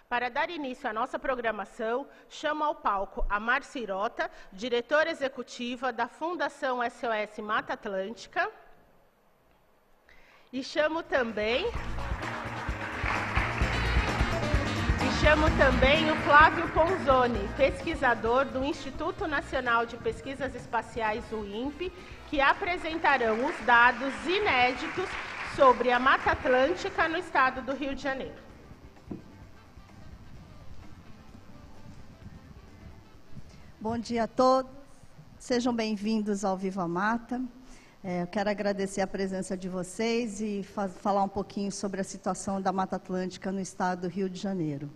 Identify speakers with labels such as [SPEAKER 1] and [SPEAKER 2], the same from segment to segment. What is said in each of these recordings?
[SPEAKER 1] Para dar início à nossa programação, chamo ao palco a Márcia Irota, diretora executiva da Fundação SOS Mata Atlântica. E chamo também o Flávio Ponzoni, pesquisador do Instituto Nacional de Pesquisas Espaciais, o INPE, que apresentarão os dados inéditos sobre a Mata Atlântica no estado do Rio de Janeiro.
[SPEAKER 2] Bom dia a todos, sejam bem-vindos ao Viva Mata. Eu quero agradecer a presença de vocês e falar um pouquinho sobre a situação da Mata Atlântica no estado do Rio de Janeiro.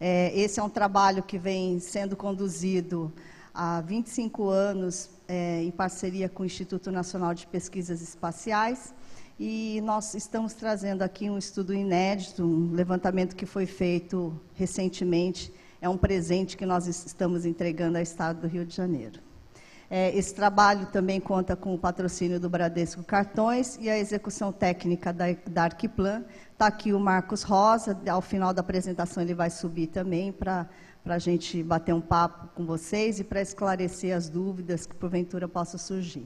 [SPEAKER 2] Esse é um trabalho que vem sendo conduzido há 25 anos em parceria com o Instituto Nacional de Pesquisas Espaciais, e nós estamos trazendo aqui um estudo inédito, um levantamento que foi feito recentemente. É um presente que nós estamos entregando ao estado do Rio de Janeiro. Esse trabalho também conta com o patrocínio do Bradesco Cartões e a execução técnica da Arquiplan. Está aqui o Marcos Rosa, ao final da apresentação ele vai subir também para a gente bater um papo com vocês e para esclarecer as dúvidas que porventura possam surgir.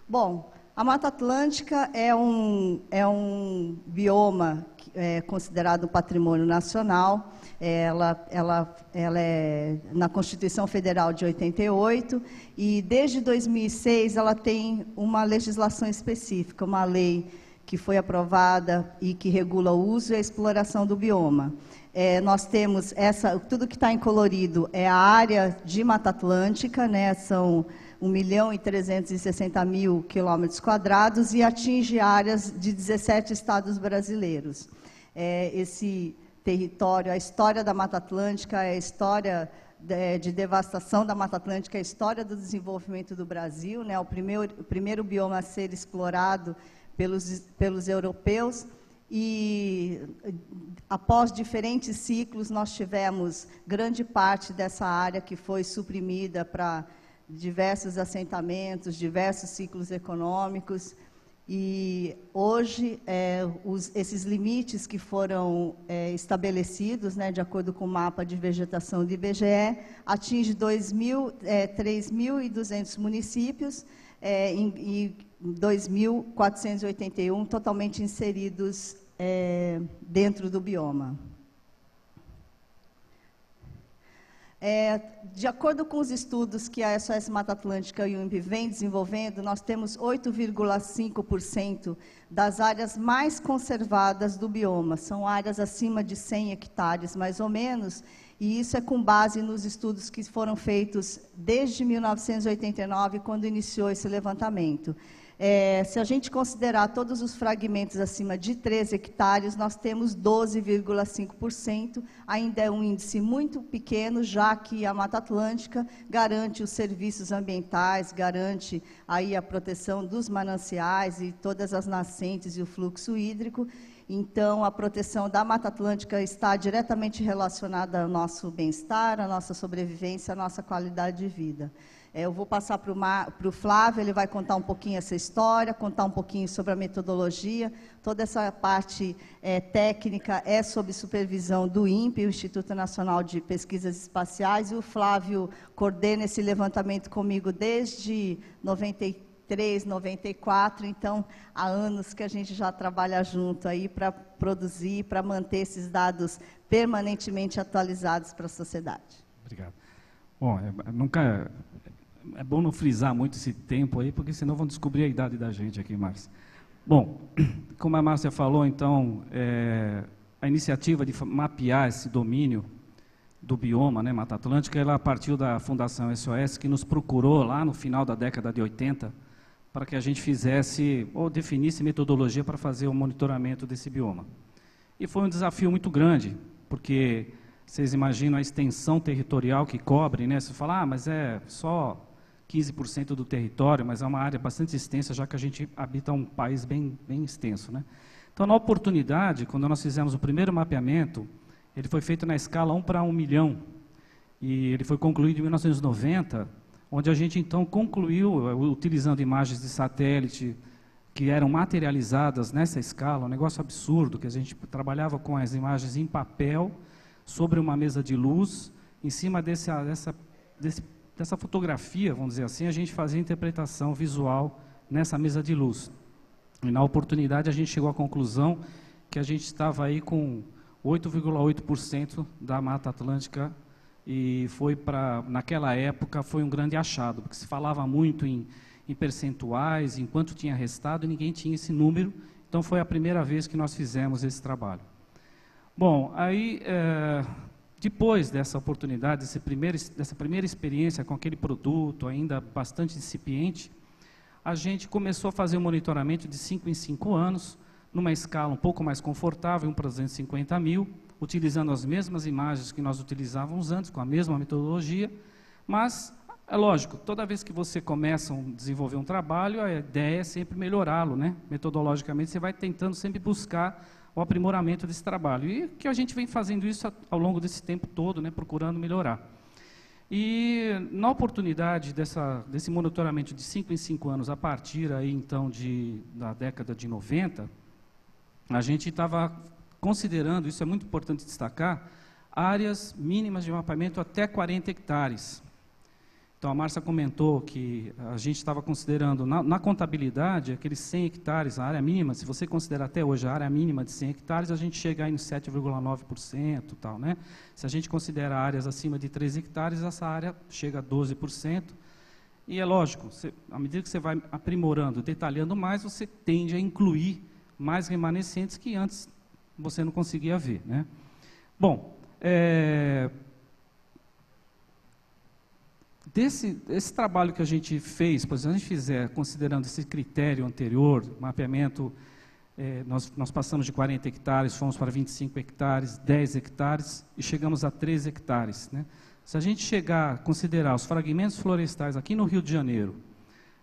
[SPEAKER 2] Bom, a Mata Atlântica é um bioma considerado patrimônio nacional. Ela é na Constituição Federal de 88 e desde 2006 ela tem uma legislação específica, uma lei que foi aprovada e que regula o uso e a exploração do bioma. Nós temos tudo que está em colorido é a área de Mata Atlântica, né? São 1.360.000 quilômetros quadrados e atinge áreas de 17 estados brasileiros. Esse território, a história da Mata Atlântica, a história de devastação da Mata Atlântica, a história do desenvolvimento do Brasil, né? O primeiro bioma a ser explorado pelos europeus. E, após diferentes ciclos, nós tivemos grande parte dessa área que foi suprimida para diversos assentamentos, diversos ciclos econômicos, e hoje esses limites que foram estabelecidos, né, de acordo com o mapa de vegetação do IBGE, atinge 3.200 municípios e 2.481 totalmente inseridos dentro do bioma. De acordo com os estudos que a SOS Mata Atlântica e o INPE vem desenvolvendo, nós temos 8,5% das áreas mais conservadas do bioma. São áreas acima de 100 hectares, mais ou menos, e isso é com base nos estudos que foram feitos desde 1989, quando iniciou esse levantamento. Se a gente considerar todos os fragmentos acima de 13 hectares, nós temos 12,5%, ainda é um índice muito pequeno, já que a Mata Atlântica garante os serviços ambientais, garante aí a proteção dos mananciais e todas as nascentes e o fluxo hídrico. Então, a proteção da Mata Atlântica está diretamente relacionada ao nosso bem-estar, à nossa sobrevivência, à nossa qualidade de vida. Eu vou passar para o Flávio, ele vai contar um pouquinho essa história, contar um pouquinho sobre a metodologia. Toda essa parte técnica é sob supervisão do INPE, o Instituto Nacional de Pesquisas Espaciais, e o Flávio coordena esse levantamento comigo desde 93, 94, então há anos que a gente já trabalha junto aí para produzir, para manter esses dados permanentemente atualizados para a sociedade.
[SPEAKER 3] Obrigado. Bom, é bom não frisar muito esse tempo aí, porque senão vão descobrir a idade da gente aqui, Márcia. Bom, como a Márcia falou, então, a iniciativa de mapear esse domínio do bioma, né, Mata Atlântica, ela partiu da Fundação SOS, que nos procurou lá no final da década de 80, para que a gente fizesse, ou definisse metodologia para fazer o monitoramento desse bioma. E foi um desafio muito grande, porque vocês imaginam a extensão territorial que cobre, né? Você fala, mas é só 15% do território, mas é uma área bastante extensa, já que a gente habita um país bem extenso, né? Então, na oportunidade, quando nós fizemos o primeiro mapeamento, ele foi feito na escala 1 para 1 milhão, e ele foi concluído em 1990, onde a gente, então, concluiu, utilizando imagens de satélite, que eram materializadas nessa escala, um negócio absurdo, que a gente trabalhava com as imagens em papel, sobre uma mesa de luz, em cima dessa fotografia, vamos dizer assim, a gente fazia interpretação visual nessa mesa de luz. E na oportunidade a gente chegou à conclusão que a gente estava aí com 8,8% da Mata Atlântica, e naquela época foi um grande achado, porque se falava muito em percentuais, em quanto tinha restado, e ninguém tinha esse número, então foi a primeira vez que nós fizemos esse trabalho. Bom, aí, depois dessa oportunidade, dessa primeira experiência com aquele produto ainda bastante incipiente, a gente começou a fazer um monitoramento de 5 em 5 anos, numa escala um pouco mais confortável, 1 para 250 mil, utilizando as mesmas imagens que nós utilizávamos antes, com a mesma metodologia, mas é lógico, toda vez que você começa a desenvolver um trabalho, a ideia é sempre melhorá-lo, né? Metodologicamente, você vai tentando sempre buscar o aprimoramento desse trabalho. E que a gente vem fazendo isso ao longo desse tempo todo, né? Procurando melhorar. E na oportunidade desse monitoramento de 5 em 5 anos, a partir aí, então, da década de 90, a gente estava considerando, isso é muito importante destacar, áreas mínimas de mapeamento até 40 hectares. Então, a Márcia comentou que a gente estava considerando, na contabilidade, aqueles 100 hectares, a área mínima, se você considerar até hoje a área mínima de 100 hectares, a gente chega aí nos 7,9%, tal, né? Se a gente considera áreas acima de 3 hectares, essa área chega a 12%. E é lógico, à medida que você vai aprimorando, detalhando mais, você tende a incluir mais remanescentes que antes você não conseguia ver, né? Bom, esse trabalho que a gente fez, por exemplo, se a gente fizer, considerando esse critério anterior, mapeamento, nós passamos de 40 hectares, fomos para 25 hectares, 10 hectares e chegamos a 13 hectares, né? Se a gente considerar os fragmentos florestais aqui no Rio de Janeiro,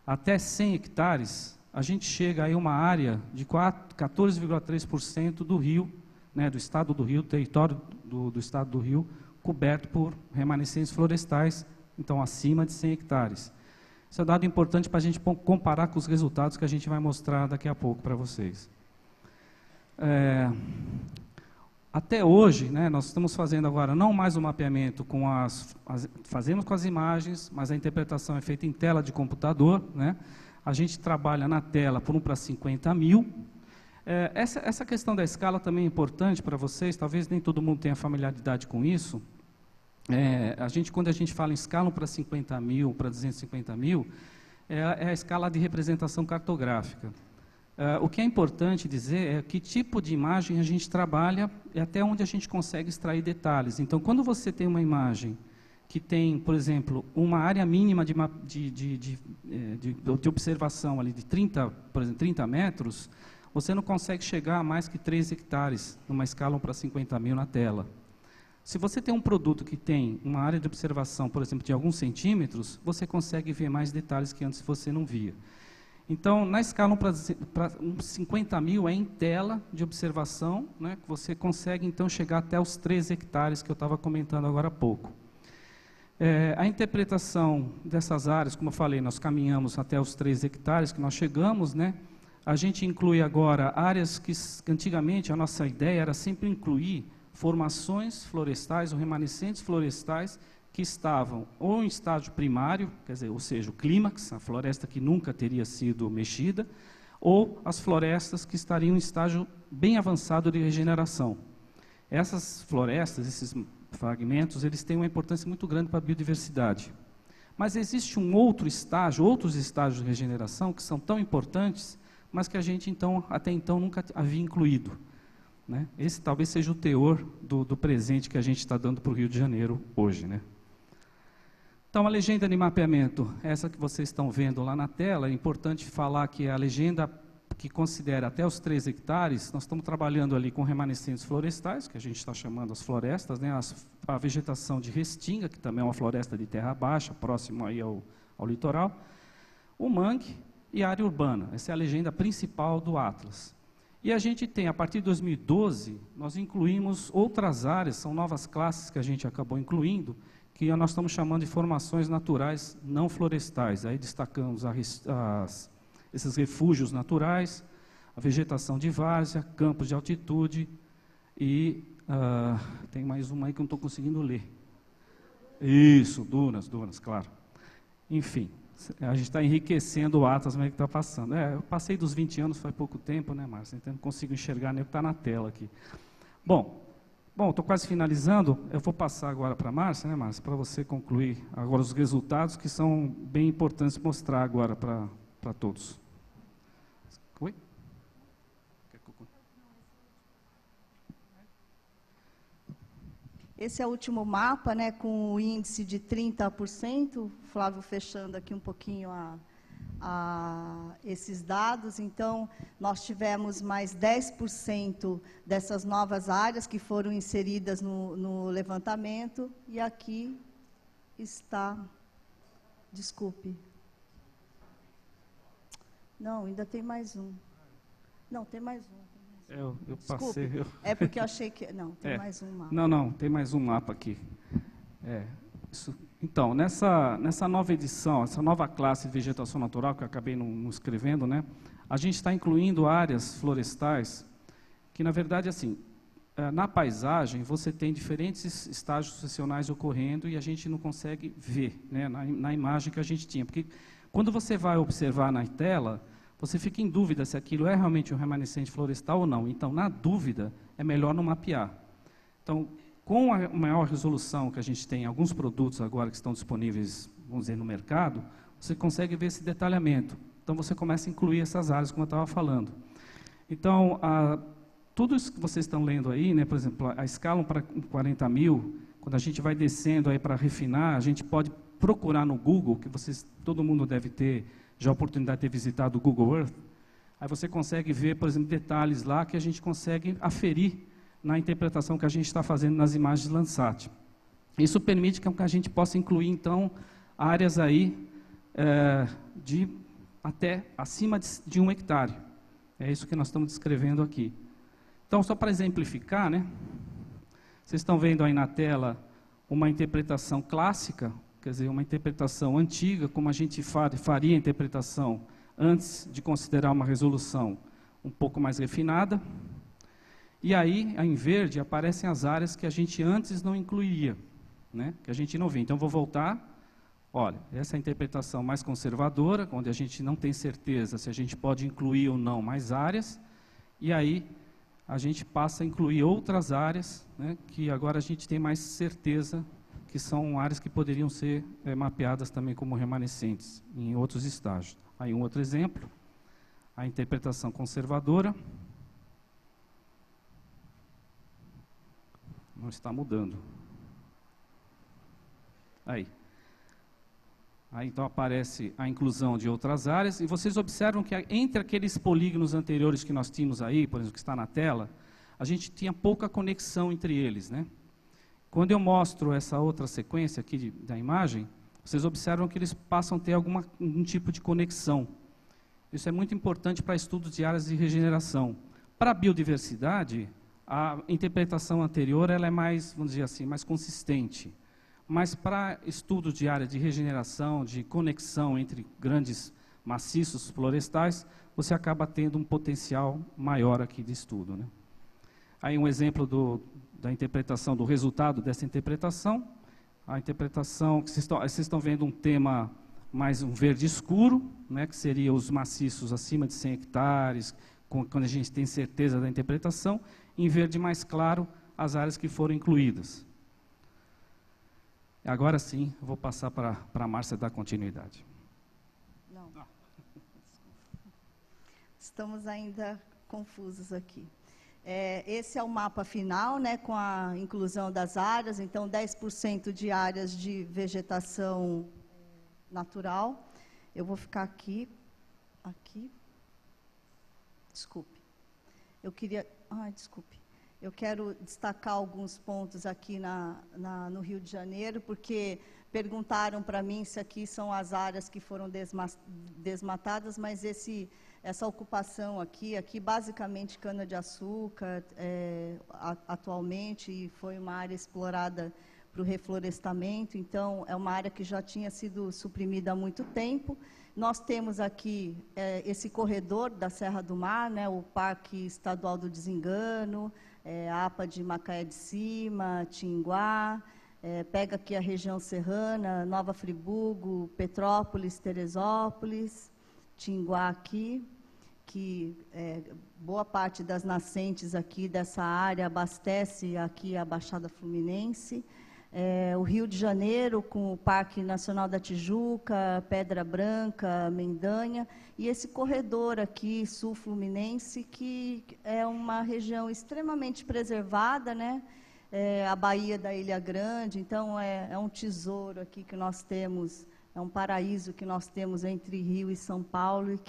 [SPEAKER 3] até 100 hectares, a gente chega a uma área de 14,3% do Rio, né, do estado do Rio, território do estado do Rio, coberto por remanescentes florestais, então acima de 100 hectares. Isso é um dado importante para a gente comparar com os resultados que a gente vai mostrar daqui a pouco para vocês. Até hoje, né, nós estamos fazendo agora não mais o mapeamento fazemos com as imagens, mas a interpretação é feita em tela de computador, né? A gente trabalha na tela por 1 para 50 mil. Essa questão da escala também é importante para vocês, talvez nem todo mundo tenha familiaridade com isso. Quando a gente fala em escala 1 para 50 mil, para 250 mil, é a escala de representação cartográfica. O que é importante dizer é que tipo de imagem a gente trabalha e até onde a gente consegue extrair detalhes. Então, quando você tem uma imagem que tem, por exemplo, uma área mínima de observação ali de 30 metros, você não consegue chegar a mais que 3 hectares, numa escala 1 para 50 mil na tela. Se você tem um produto que tem uma área de observação, por exemplo, de alguns centímetros, você consegue ver mais detalhes que antes você não via. Então, na escala 1 para 50 mil é em tela de observação, né, que você consegue então chegar até os 3 hectares que eu estava comentando agora há pouco. A interpretação dessas áreas, como eu falei, nós caminhamos até os 3 hectares que nós chegamos, né? A gente inclui agora áreas que antigamente a nossa ideia era sempre incluir formações florestais ou remanescentes florestais que estavam ou em estágio primário, quer dizer, ou seja, o clímax, a floresta que nunca teria sido mexida, ou as florestas que estariam em estágio bem avançado de regeneração. Essas florestas, esses fragmentos, eles têm uma importância muito grande para a biodiversidade. Mas existe outros estágios de regeneração que são tão importantes, mas que a gente até então nunca havia incluído, né? Esse talvez seja o teor do presente que a gente está dando para o Rio de Janeiro hoje, né? Então, a legenda de mapeamento, essa que vocês estão vendo lá na tela, é importante falar que a legenda que considera até os 3 hectares, nós estamos trabalhando ali com remanescentes florestais, que a gente está chamando as florestas, né? A vegetação de restinga, que também é uma floresta de terra baixa, próximo aí ao litoral, o mangue e a área urbana. Essa é a legenda principal do Atlas. E a gente tem, a partir de 2012, nós incluímos outras áreas, são novas classes que a gente acabou incluindo, que nós estamos chamando de formações naturais não florestais. Aí destacamos as esses refúgios naturais, a vegetação de várzea, campos de altitude e tem mais uma aí que eu não estou conseguindo ler. Isso, dunas, claro. Enfim, a gente está enriquecendo o Atlas, mas é que está passando. Eu passei dos 20 anos faz pouco tempo, né, Márcia? Então não consigo enxergar nem o que está na tela aqui. Bom, estou quase finalizando. Eu vou passar agora para a Márcia, né, Márcia, para você concluir agora os resultados que são bem importantes mostrar agora para todos. Oi?
[SPEAKER 2] Esse é o último mapa, né, com o índice de 30%. Flávio fechando aqui um pouquinho esses dados. Então, nós tivemos mais 10% dessas novas áreas que foram inseridas no levantamento. E aqui está... Desculpe. Não, ainda tem mais um. Não, tem mais um.
[SPEAKER 3] Eu passei.
[SPEAKER 2] É porque eu achei que... Não, tem mais um mapa.
[SPEAKER 3] Não, tem mais um mapa aqui. Então, nessa nova edição, essa nova classe de vegetação natural, que eu acabei não escrevendo, né, a gente está incluindo áreas florestais que, na verdade, assim, na paisagem, você tem diferentes estágios sucessionais ocorrendo e a gente não consegue ver, né, na imagem que a gente tinha. Porque quando você vai observar na tela, você fica em dúvida se aquilo é realmente um remanescente florestal ou não. Então, na dúvida, é melhor não mapear. Então, com a maior resolução que a gente tem, alguns produtos agora que estão disponíveis, vamos dizer, no mercado, você consegue ver esse detalhamento. Então, você começa a incluir essas áreas, como eu estava falando. Então, tudo isso que vocês estão lendo aí, né, por exemplo, a escala para 40 mil, quando a gente vai descendo aí para refinar, a gente pode procurar no Google, que todo mundo deve ter já a oportunidade de ter visitado o Google Earth, aí você consegue ver, por exemplo, detalhes lá que a gente consegue aferir na interpretação que a gente está fazendo nas imagens Landsat. Isso permite que a gente possa incluir, então, áreas aí de até acima de 1 hectare. É isso que nós estamos descrevendo aqui. Então, só para exemplificar, né, vocês estão vendo aí na tela uma interpretação clássica, quer dizer, uma interpretação antiga, como a gente faria a interpretação antes de considerar uma resolução um pouco mais refinada. E aí, em verde, aparecem as áreas que a gente antes não incluiria, né? Que a gente não vê. Então, vou voltar. Olha, essa é a interpretação mais conservadora, onde a gente não tem certeza se a gente pode incluir ou não mais áreas. E aí, a gente passa a incluir outras áreas, né, que agora a gente tem mais certeza que são áreas que poderiam ser mapeadas também como remanescentes em outros estágios. Aí um outro exemplo, a interpretação conservadora. Não está mudando. Aí então aparece a inclusão de outras áreas, e vocês observam que entre aqueles polígonos anteriores que nós tínhamos aí, por exemplo, que está na tela, a gente tinha pouca conexão entre eles, né? Quando eu mostro essa outra sequência aqui da imagem, vocês observam que eles passam a ter algum tipo de conexão. Isso é muito importante para estudos de áreas de regeneração. Para a biodiversidade, a interpretação anterior ela é mais, vamos dizer assim, mais consistente. Mas para estudos de área de regeneração, de conexão entre grandes maciços florestais, você acaba tendo um potencial maior aqui de estudo, né? Aí um exemplo da interpretação, do resultado dessa interpretação. A interpretação, que vocês estão vendo um tema mais um verde escuro, né, que seria os maciços acima de 100 hectares, quando a gente tem certeza da interpretação, em verde mais claro, as áreas que foram incluídas. Agora sim, eu vou passar para a Márcia dar continuidade.
[SPEAKER 2] Não. Estamos ainda confusos aqui. Esse é o mapa final, né, com a inclusão das áreas, então 10% de áreas de vegetação natural. Eu vou ficar aqui. Desculpe. Eu quero destacar alguns pontos aqui no Rio de Janeiro, porque perguntaram para mim se aqui são as áreas que foram desmatadas, mas essa ocupação aqui basicamente cana-de-açúcar, atualmente, e foi uma área explorada para o reflorestamento, então é uma área que já tinha sido suprimida há muito tempo. Nós temos aqui esse corredor da Serra do Mar, né, o Parque Estadual do Desengano, a APA de Macaé de Cima, Tinguá, pega aqui a região serrana, Nova Friburgo, Petrópolis, Teresópolis, Tinguá aqui, que boa parte das nascentes aqui dessa área abastece aqui a Baixada Fluminense. O Rio de Janeiro, com o Parque Nacional da Tijuca, Pedra Branca, Mendanha, e esse corredor aqui, sul-fluminense, que é uma região extremamente preservada, né? A Baía da Ilha Grande, então é um tesouro aqui que nós temos, é um paraíso que nós temos entre Rio e São Paulo e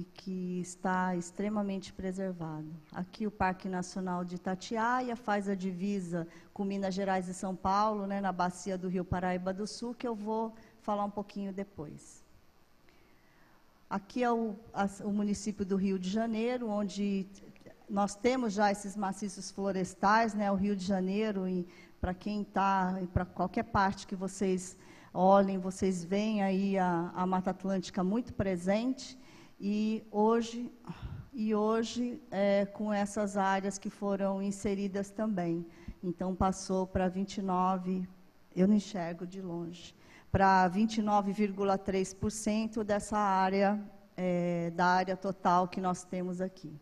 [SPEAKER 2] que está extremamente preservado. Aqui o Parque Nacional de Itatiaia faz a divisa com Minas Gerais e São Paulo, né, na bacia do Rio Paraíba do Sul, que eu vou falar um pouquinho depois. Aqui é o município do Rio de Janeiro, onde nós temos já esses maciços florestais, né, o Rio de Janeiro, e para quem está, para qualquer parte que vocês olhem, vocês veem aí a Mata Atlântica muito presente. E hoje com essas áreas que foram inseridas também. Então, passou para 29, eu não enxergo de longe, para 29,3% dessa área, da área total que nós temos aqui.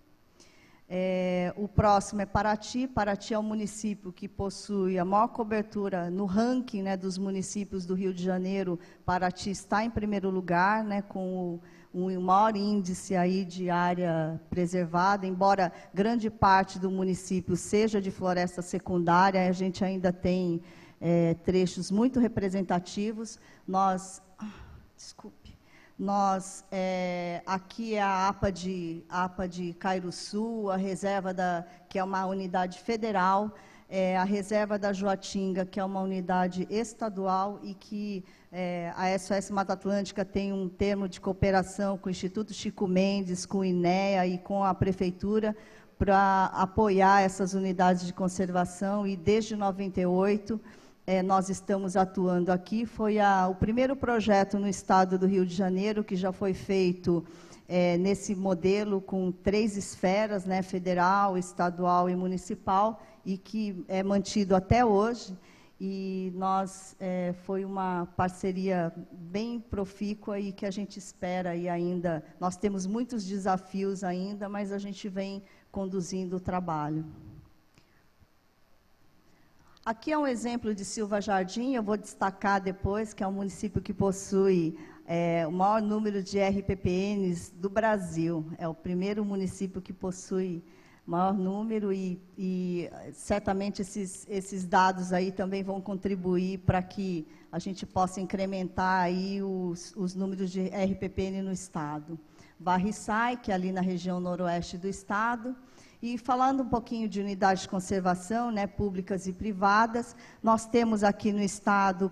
[SPEAKER 2] O próximo é Paraty. Paraty é o município que possui a maior cobertura no ranking, né, dos municípios do Rio de Janeiro. Paraty está em primeiro lugar, né, com o maior índice aí de área preservada, embora grande parte do município seja de floresta secundária, a gente ainda tem trechos muito representativos. Aqui é a APA de Cairuçu, a reserva que é uma unidade federal, a reserva da Joatinga, que é uma unidade estadual e que a SOS Mata Atlântica tem um termo de cooperação com o Instituto Chico Mendes, com o INEA e com a Prefeitura para apoiar essas unidades de conservação, e desde 98 nós estamos atuando aqui. Foi o primeiro projeto no estado do Rio de Janeiro que já foi feito nesse modelo com 3 esferas, né, federal, estadual e municipal, e que é mantido até hoje. E foi uma parceria bem profícua e que a gente espera, e ainda, nós temos muitos desafios ainda, mas a gente vem conduzindo o trabalho. Aqui é um exemplo de Silva Jardim, eu vou destacar depois, que é um município que possui o maior número de RPPNs do Brasil. É o primeiro município que possui maior número e certamente esses dados aí também vão contribuir para que a gente possa incrementar aí os números de RPPN no estado. Varriçai, que é ali na região noroeste do estado. E falando um pouquinho de unidades de conservação, né, públicas e privadas, nós temos aqui no estado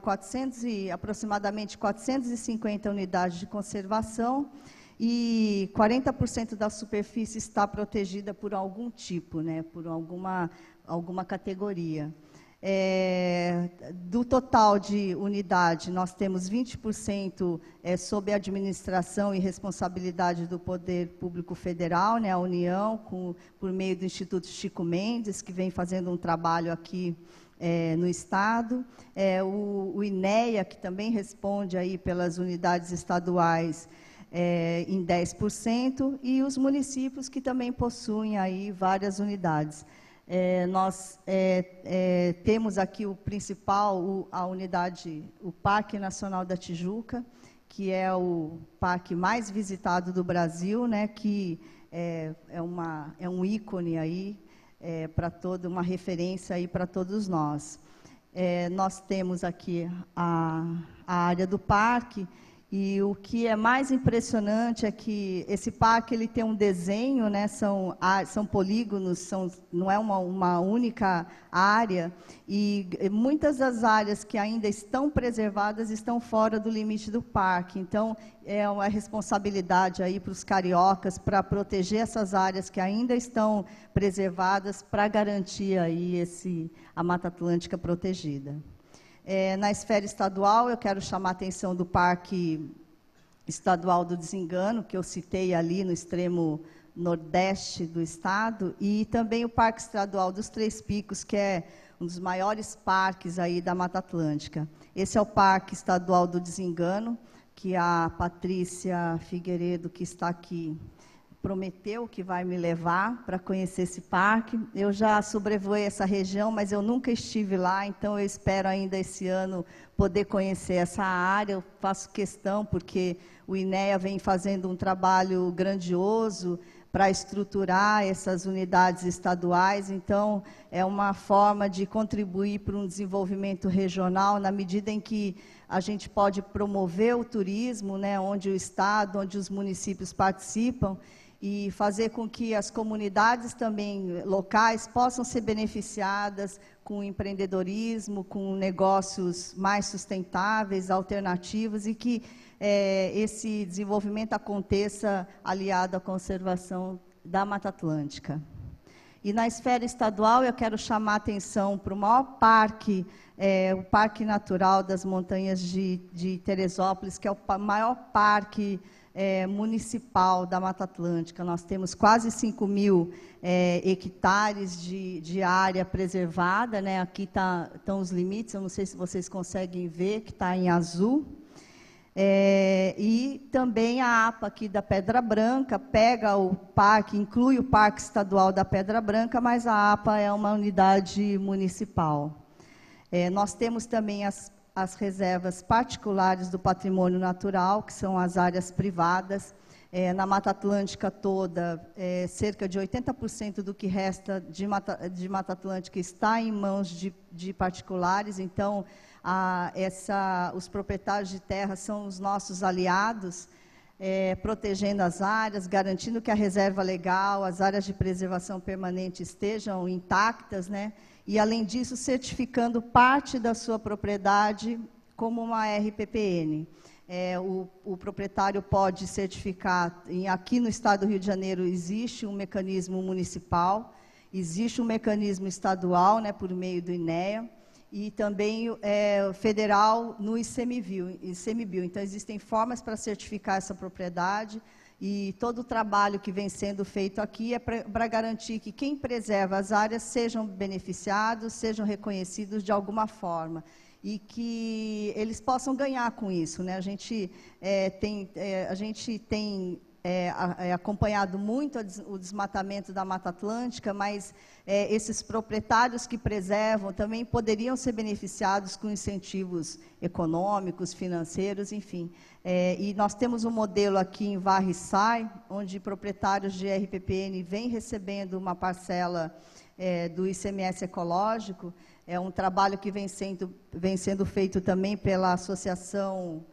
[SPEAKER 2] aproximadamente 450 unidades de conservação, e 40% da superfície está protegida por algum tipo, né, por alguma categoria. Do total de unidade, nós temos 20% sob administração e responsabilidade do Poder Público Federal, né, a União, por meio do Instituto Chico Mendes, que vem fazendo um trabalho aqui no estado. O INEA, que também responde aí pelas unidades estaduais, em 10%, e os municípios que também possuem aí várias unidades. Nós temos aqui o principal, a unidade, o Parque Nacional da Tijuca, que é o parque mais visitado do Brasil, né, que é um ícone aí, uma referência aí para todos nós. Nós temos aqui a área do parque. E o que é mais impressionante é que esse parque ele tem um desenho, né, são polígonos, não é uma única área, e muitas das áreas que ainda estão preservadas estão fora do limite do parque. Então, é uma responsabilidade aí para os cariocas para proteger essas áreas que ainda estão preservadas, para garantir aí a Mata Atlântica protegida. Na esfera estadual, eu quero chamar a atenção do Parque Estadual do Desengano, que eu citei ali no extremo nordeste do estado, e também o Parque Estadual dos Três Picos, que é um dos maiores parques aí da Mata Atlântica. Esse é o Parque Estadual do Desengano, que a Patrícia Figueiredo, que está aqui, prometeu que vai me levar para conhecer esse parque. Eu já sobrevoei essa região, mas eu nunca estive lá, então eu espero ainda esse ano poder conhecer essa área. Eu faço questão, porque o INEA vem fazendo um trabalho grandioso para estruturar essas unidades estaduais, então é uma forma de contribuir para um desenvolvimento regional, na medida em que a gente pode promover o turismo, né, onde o Estado, onde os municípios participam, e fazer com que as comunidades também locais possam ser beneficiadas com empreendedorismo, com negócios mais sustentáveis, alternativos, e que esse desenvolvimento aconteça aliado à conservação da Mata Atlântica. E na esfera estadual, eu quero chamar a atenção para o maior parque, o Parque Natural das Montanhas de Teresópolis, que é o maior parque municipal da Mata Atlântica. Nós temos quase 5.000 hectares de área preservada, né? Aqui estão os limites, eu não sei se vocês conseguem ver, que está em azul. E também a APA aqui da Pedra Branca pega o parque, inclui o Parque Estadual da Pedra Branca, mas a APA é uma unidade municipal. Nós temos também as reservas particulares do patrimônio natural, que são as áreas privadas. Na Mata Atlântica toda, cerca de 80% do que resta de Mata Atlântica está em mãos de particulares, então os proprietários de terra são os nossos aliados, protegendo as áreas, garantindo que a reserva legal, as áreas de preservação permanente estejam intactas, né? E, além disso, certificando parte da sua propriedade como uma RPPN. O proprietário pode certificar, aqui no Estado do Rio de Janeiro existe um mecanismo municipal, existe um mecanismo estadual, né, por meio do INEA, e também federal no ICMBio. Então, existem formas para certificar essa propriedade, e todo o trabalho que vem sendo feito aqui é para garantir que quem preserva as áreas sejam beneficiados, sejam reconhecidos de alguma forma, e que eles possam ganhar com isso, né? A gente tem acompanhado muito o desmatamento da Mata Atlântica, mas esses proprietários que preservam também poderiam ser beneficiados com incentivos econômicos, financeiros, enfim. E nós temos um modelo aqui em Varre-Sai, onde proprietários de RPPN vêm recebendo uma parcela do ICMS ecológico. É um trabalho que vem sendo feito também pela Associação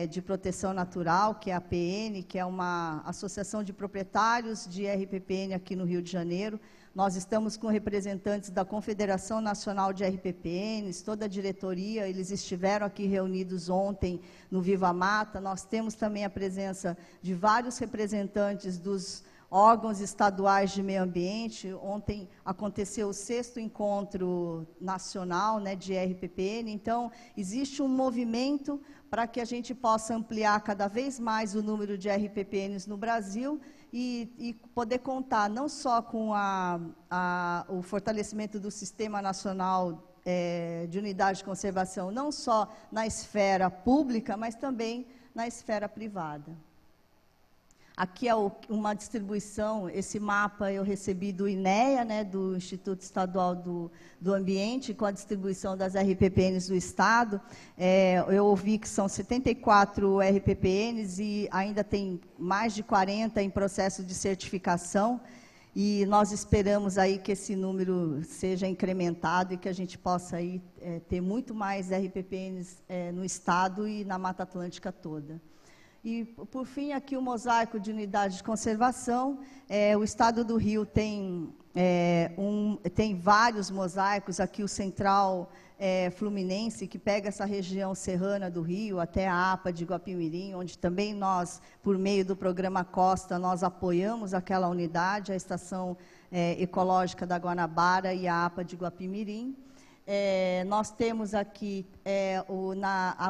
[SPEAKER 2] de Proteção Natural, que é a APN, que é uma associação de proprietários de RPPN aqui no Rio de Janeiro. Nós estamos com representantes da Confederação Nacional de RPPNs, toda a diretoria, eles estiveram aqui reunidos ontem no Viva Mata. Nós temos também a presença de vários representantes dos órgãos estaduais de meio ambiente. Ontem aconteceu o 6º encontro nacional, né, de RPPN, então existe um movimento para que a gente possa ampliar cada vez mais o número de RPPNs no Brasil e poder contar não só com o fortalecimento do Sistema Nacional de Unidade de Conservação, não só na esfera pública, mas também na esfera privada. Aqui é uma distribuição, esse mapa eu recebi do INEA, né, do Instituto Estadual do Ambiente, com a distribuição das RPPNs do Estado. Eu ouvi que são 74 RPPNs e ainda tem mais de 40 em processo de certificação, e nós esperamos aí que esse número seja incrementado e que a gente possa aí, ter muito mais RPPNs no Estado e na Mata Atlântica toda. E, por fim, aqui o mosaico de unidade de conservação. O Estado do Rio tem vários mosaicos, aqui o Central Fluminense, que pega essa região serrana do Rio, até a APA de Guapimirim, onde também nós, por meio do programa Costa, nós apoiamos aquela unidade, a Estação Ecológica da Guanabara e a APA de Guapimirim. nós temos aqui o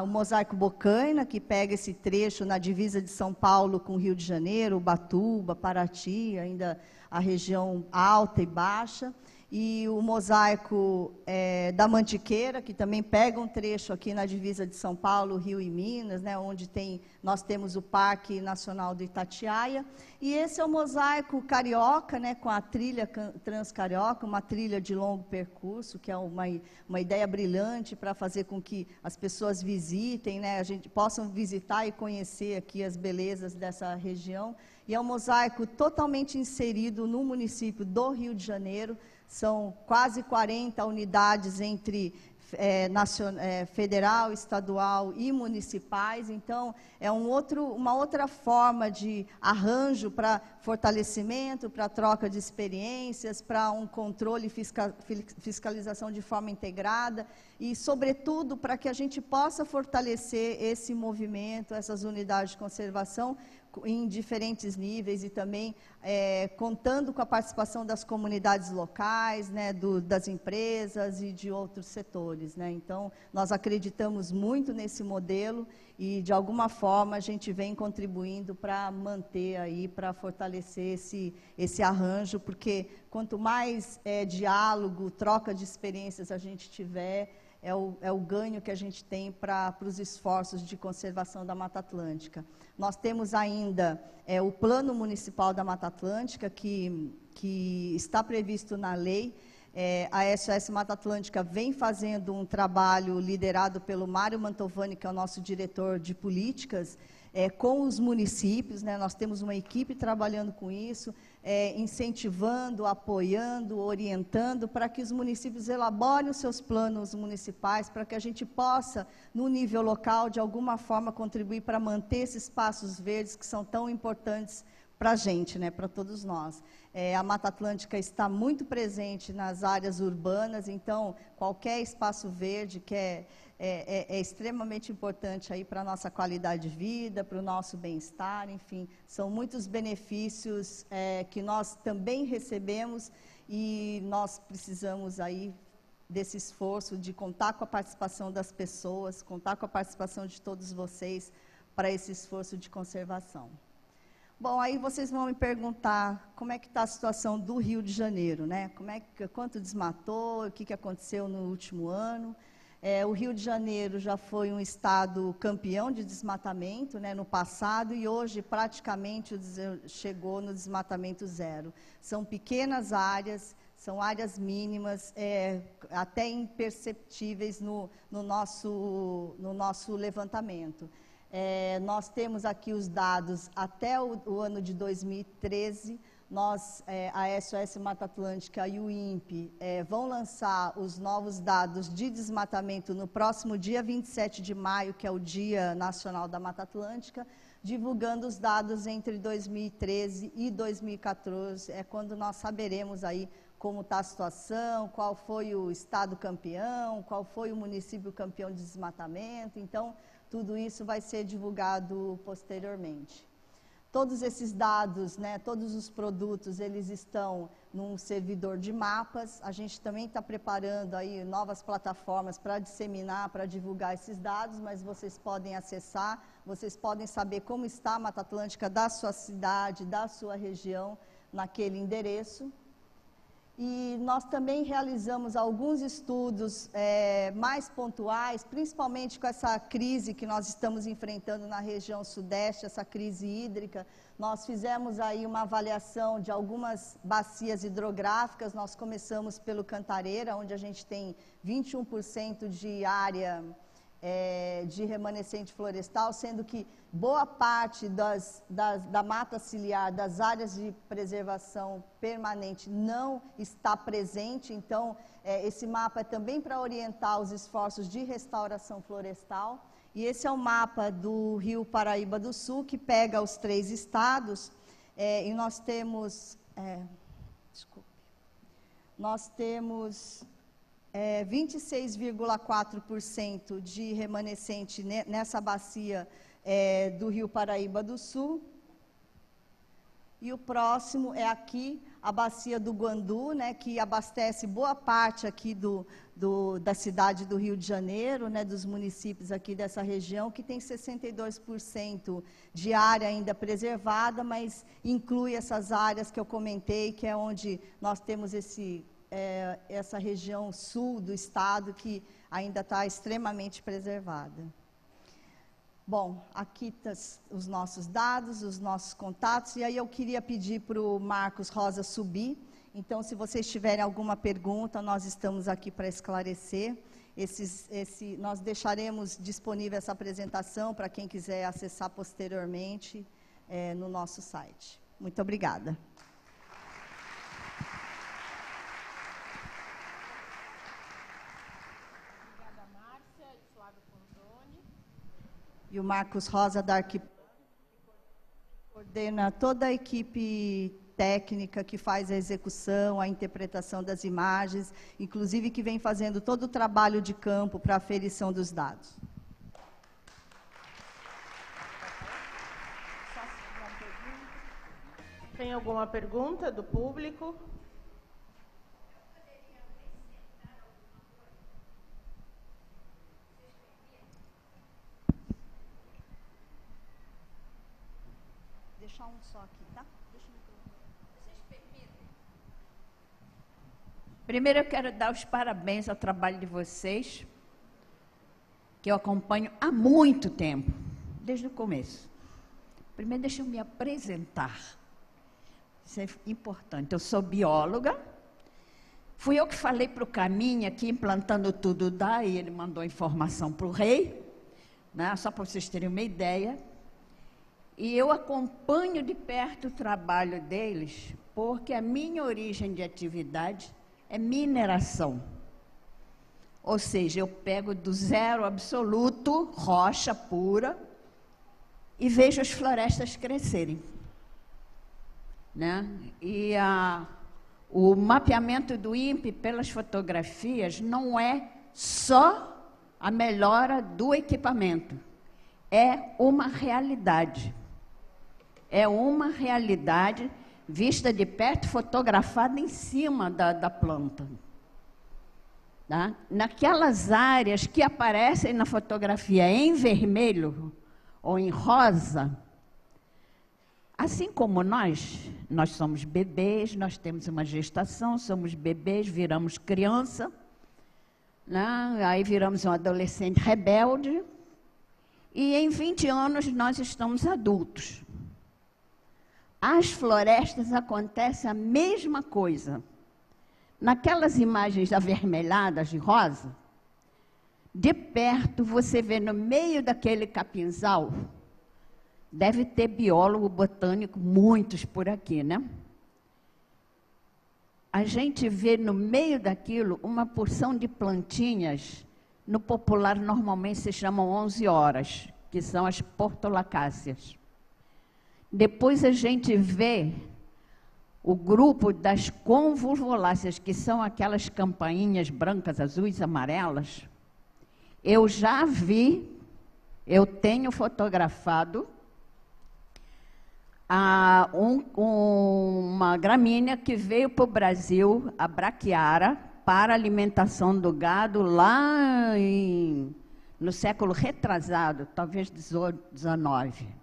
[SPEAKER 2] mosaico Bocaina, que pega esse trecho na divisa de São Paulo com o Rio de Janeiro, Ubatuba, Paraty, ainda a região alta e baixa. E o mosaico da Mantiqueira, que também pega um trecho aqui na divisa de São Paulo, Rio e Minas, né, onde nós temos o Parque Nacional do Itatiaia. E esse é o mosaico carioca, né, com a trilha transcarioca, uma trilha de longo percurso, que é uma ideia brilhante para fazer com que as pessoas visitem, né, a gente possam visitar e conhecer aqui as belezas dessa região. E é um mosaico totalmente inserido no município do Rio de Janeiro. São quase 40 unidades entre federal, estadual e municipais. Então, é uma outra forma de arranjo para fortalecimento, para troca de experiências, para um controle e fiscalização de forma integrada e, sobretudo, para que a gente possa fortalecer esse movimento, essas unidades de conservação, em diferentes níveis e também contando com a participação das comunidades locais, né, das empresas e de outros setores, né? Então, nós acreditamos muito nesse modelo e, de alguma forma, a gente vem contribuindo para manter aí, para fortalecer esse arranjo, porque quanto mais diálogo, troca de experiências a gente tiver, é o ganho que a gente tem para os esforços de conservação da Mata Atlântica. Nós temos ainda o Plano Municipal da Mata Atlântica, que está previsto na lei. A SOS Mata Atlântica vem fazendo um trabalho liderado pelo Mário Mantovani, que é o nosso diretor de políticas, com os municípios, né? Nós temos uma equipe trabalhando com isso, incentivando, apoiando, orientando, para que os municípios elaborem os seus planos municipais, para que a gente possa, no nível local, de alguma forma, contribuir para manter esses espaços verdes que são tão importantes para a gente, né? Para todos nós. A Mata Atlântica está muito presente nas áreas urbanas, então, qualquer espaço verde que é extremamente importante aí para a nossa qualidade de vida, para o nosso bem-estar, enfim, são muitos benefícios que nós também recebemos e nós precisamos aí desse esforço de contar com a participação das pessoas, contar com a participação de todos vocês para esse esforço de conservação. Bom, aí vocês vão me perguntar como é que está a situação do Rio de Janeiro, né? Quanto desmatou, o que aconteceu no último ano. O Rio de Janeiro já foi um estado campeão de desmatamento, né, no passado, e hoje praticamente chegou no desmatamento zero. São pequenas áreas, são áreas mínimas, até imperceptíveis no nosso levantamento. Nós temos aqui os dados até o ano de 2013, a SOS Mata Atlântica e o INPE vão lançar os novos dados de desmatamento no próximo dia 27 de maio, que é o Dia Nacional da Mata Atlântica, divulgando os dados entre 2013 e 2014, quando nós saberemos aí como está a situação, qual foi o estado campeão, qual foi o município campeão de desmatamento. Então, tudo isso vai ser divulgado posteriormente. Todos esses dados, né, todos os produtos, eles estão num servidor de mapas. A gente também está preparando aí novas plataformas para disseminar, para divulgar esses dados, mas vocês podem acessar, vocês podem saber como está a Mata Atlântica da sua cidade, da sua região, naquele endereço. E nós também realizamos alguns estudos mais pontuais, principalmente com essa crise que nós estamos enfrentando na região sudeste, essa crise hídrica. Nós fizemos aí uma avaliação de algumas bacias hidrográficas. Nós começamos pelo Cantareira, onde a gente tem 21% de área de remanescente florestal, sendo que boa parte da mata ciliar, das áreas de preservação permanente, não está presente. Então, esse mapa é também para orientar os esforços de restauração florestal. E esse é o mapa do Rio Paraíba do Sul, que pega os 3 estados, e nós temos... nós temos 26,4% de remanescente nessa bacia do Rio Paraíba do Sul. E o próximo é aqui, a bacia do Guandu, né, que abastece boa parte aqui da cidade do Rio de Janeiro, né, dos municípios aqui dessa região, que tem 62% de área ainda preservada, mas inclui essas áreas que eu comentei, que é onde nós temos essa região sul do estado, que ainda está extremamente preservada. Bom, aqui estão os nossos dados, os nossos contatos, e aí eu queria pedir para o Marcos Rosa subir. Então, se vocês tiverem alguma pergunta, nós estamos aqui para esclarecer. Nós deixaremos disponível essa apresentação para quem quiser acessar posteriormente no nosso site. Muito obrigada. E o Marcos Rosa da coordena toda a equipe técnica que faz a execução, a interpretação das imagens, inclusive que vem fazendo todo o trabalho de campo para a aferição dos dados.
[SPEAKER 1] Tem alguma pergunta do público?
[SPEAKER 2] Deixar um só aqui, tá?
[SPEAKER 4] Vocês permitem? Primeiro eu quero dar os parabéns ao trabalho de vocês, que eu acompanho há muito tempo, desde o começo. Primeiro deixa eu me apresentar. Isso é importante. Eu sou bióloga. Fui eu que falei para o Caminha aqui, implantando tudo daí, ele mandou informação para o rei, né? Só para vocês terem uma ideia. E eu acompanho de perto o trabalho deles, porque a minha origem de atividade é mineração. Ou seja, eu pego do zero absoluto, rocha pura, e vejo as florestas crescerem, né? E o mapeamento do INPE pelas fotografias não é só a melhora do equipamento, é uma realidade. É uma realidade vista de perto, fotografada em cima da planta. Tá? Naquelas áreas que aparecem na fotografia em vermelho ou em rosa, assim como nós somos bebês, nós temos uma gestação, somos bebês, viramos criança, né? Aí viramos um adolescente rebelde, e em 20 anos nós estamos adultos. As florestas acontece a mesma coisa. Naquelas imagens avermelhadas de rosa, de perto você vê no meio daquele capinzal, deve ter biólogo botânico, muitos por aqui, né? A gente vê no meio daquilo uma porção de plantinhas, no popular normalmente se chamam 11 horas, que são as portulacáceas. Depois a gente vê o grupo das convolvuláceas, que são aquelas campainhas brancas, azuis, amarelas. Eu já vi, eu tenho fotografado uma gramínea que veio para o Brasil, a braquiara, para alimentação do gado lá no século retrasado, talvez 19.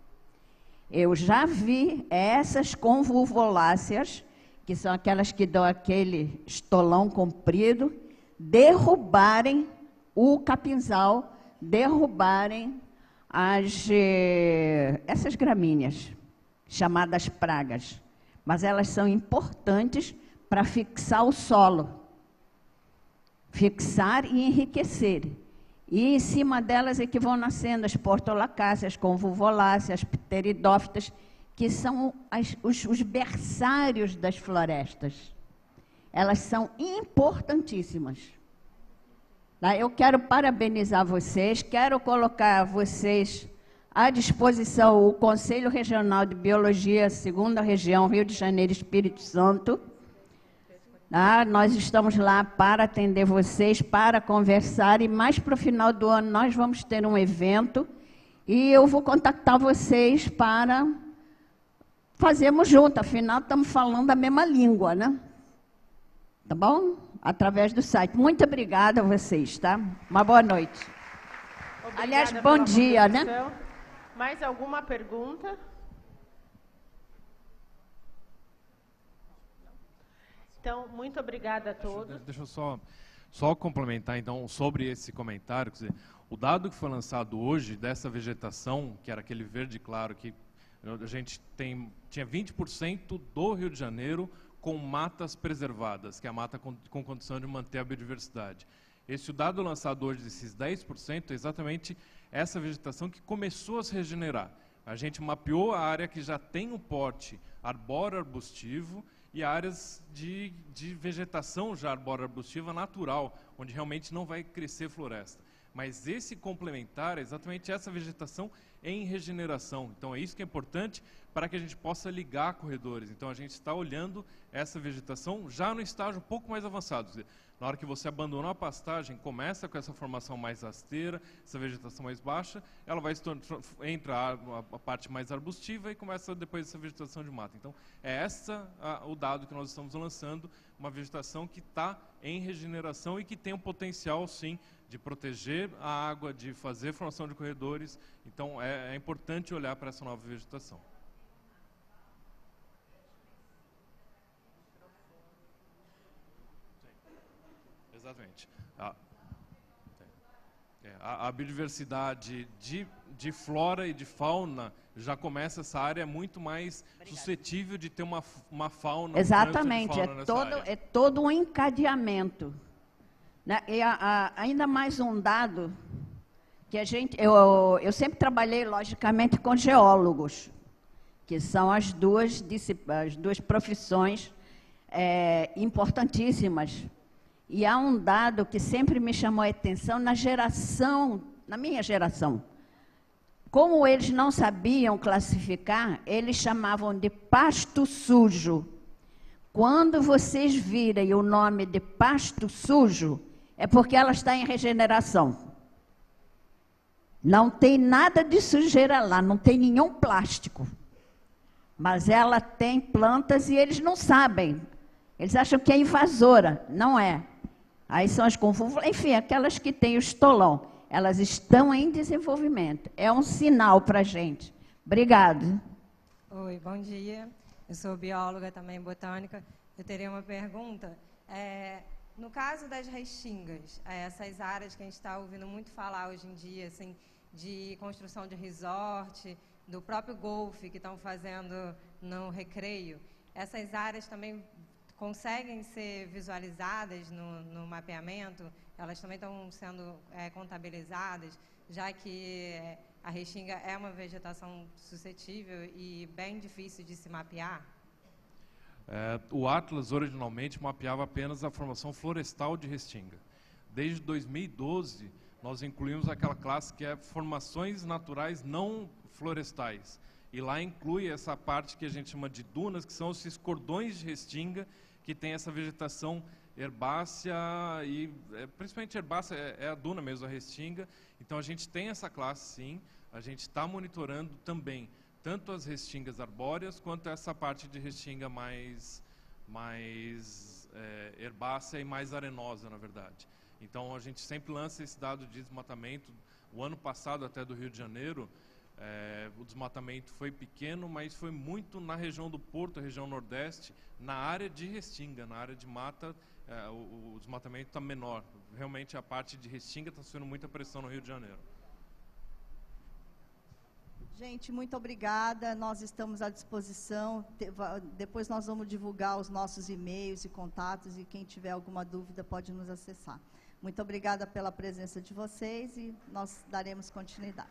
[SPEAKER 4] Eu já vi essas convolvuláceas, que são aquelas que dão aquele estolão comprido, derrubarem o capinzal, derrubarem essas gramíneas, chamadas pragas. Mas elas são importantes para fixar o solo, fixar e enriquecer. E em cima delas é que vão nascendo as portulacáceas, convolvuláceas, pteridófitas, que são os berçários das florestas. Elas são importantíssimas. Eu quero parabenizar vocês, quero colocar vocês à disposição o Conselho Regional de Biologia, 2ª Região, Rio de Janeiro, Espírito Santo. Nós estamos lá para atender vocês, para conversar, e mais para o final do ano nós vamos ter um evento, e eu vou contactar vocês para fazemos junto, afinal estamos falando a mesma língua, né? Tá bom? Através do site. Muito obrigada a vocês, tá? Uma boa noite.
[SPEAKER 1] Obrigada.
[SPEAKER 4] Aliás, bom dia, né?
[SPEAKER 1] Mais alguma pergunta? Então, muito obrigada a todos.
[SPEAKER 5] Deixa eu só complementar, então, sobre esse comentário. Quer dizer, o dado que foi lançado hoje dessa vegetação, que era aquele verde claro, que a gente tinha 20% do Rio de Janeiro com matas preservadas, que é a mata com condição de manter a biodiversidade. Esse dado lançado hoje, desses 10%, é exatamente essa vegetação que começou a se regenerar. A gente mapeou a área que já tem um porte arbóreo-arbustivo e áreas de vegetação já arbóreo-arbustiva natural, onde realmente não vai crescer floresta. Mas esse complementar é exatamente essa vegetação em regeneração. Então é isso que é importante para que a gente possa ligar corredores. Então a gente está olhando essa vegetação já no estágio um pouco mais avançado. Quer dizer, na hora que você abandonou a pastagem, começa com essa formação mais rasteira, essa vegetação mais baixa, ela vai entra a parte mais arbustiva e começa depois essa vegetação de mata. Então é o dado que nós estamos lançando, uma vegetação que está em regeneração e que tem um potencial, sim, de proteger a água, de fazer formação de corredores. Então é importante olhar para essa nova vegetação. Exatamente. A biodiversidade de flora e de fauna já começa, essa área é muito mais suscetível de ter uma fauna.
[SPEAKER 4] Exatamente,
[SPEAKER 5] fauna
[SPEAKER 4] é todo um encadeamento. Né? E ainda mais um dado que eu sempre trabalhei, logicamente, com geólogos, que são as duas profissões importantíssimas. E há um dado que sempre me chamou a atenção na minha geração. Como eles não sabiam classificar, eles chamavam de pasto sujo. Quando vocês virem o nome de pasto sujo, é porque ela está em regeneração. Não tem nada de sujeira lá, não tem nenhum plástico. Mas ela tem plantas e eles não sabem. Eles acham que é invasora, não é. Aí são as confusões, enfim, aquelas que têm o estolão. Elas estão em desenvolvimento. É um sinal para a gente. Obrigada.
[SPEAKER 6] Oi, bom dia. Eu sou bióloga também, botânica. Eu teria uma pergunta. No caso das restingas, essas áreas que a gente está ouvindo muito falar hoje em dia, assim, de construção de resort, do próprio golfe que estão fazendo no Recreio, essas áreas também conseguem ser visualizadas no mapeamento? Elas também estão sendo contabilizadas, já que a restinga é uma vegetação suscetível e bem difícil de se mapear?
[SPEAKER 5] O Atlas, originalmente, mapeava apenas a formação florestal de restinga. Desde 2012, nós incluímos aquela classe que é formações naturais não florestais. E lá inclui essa parte que a gente chama de dunas, que são esses cordões de restinga, que tem essa vegetação herbácea, e principalmente herbácea é a duna mesmo, a restinga. Então a gente tem essa classe, sim, a gente está monitorando também tanto as restingas arbóreas quanto essa parte de restinga mais herbácea e mais arenosa, na verdade. Então a gente sempre lança esse dado de desmatamento. O ano passado, até do Rio de Janeiro, o desmatamento foi pequeno, mas foi muito na região do Porto, a região nordeste, na área de restinga, na área de mata, o desmatamento está menor. Realmente a parte de restinga está sofrendo muita pressão no Rio de Janeiro.
[SPEAKER 2] Gente, muito obrigada, nós estamos à disposição. Depois nós vamos divulgar os nossos e-mails e contatos, e quem tiver alguma dúvida pode nos acessar. Muito obrigada pela presença de vocês e nós daremos continuidade.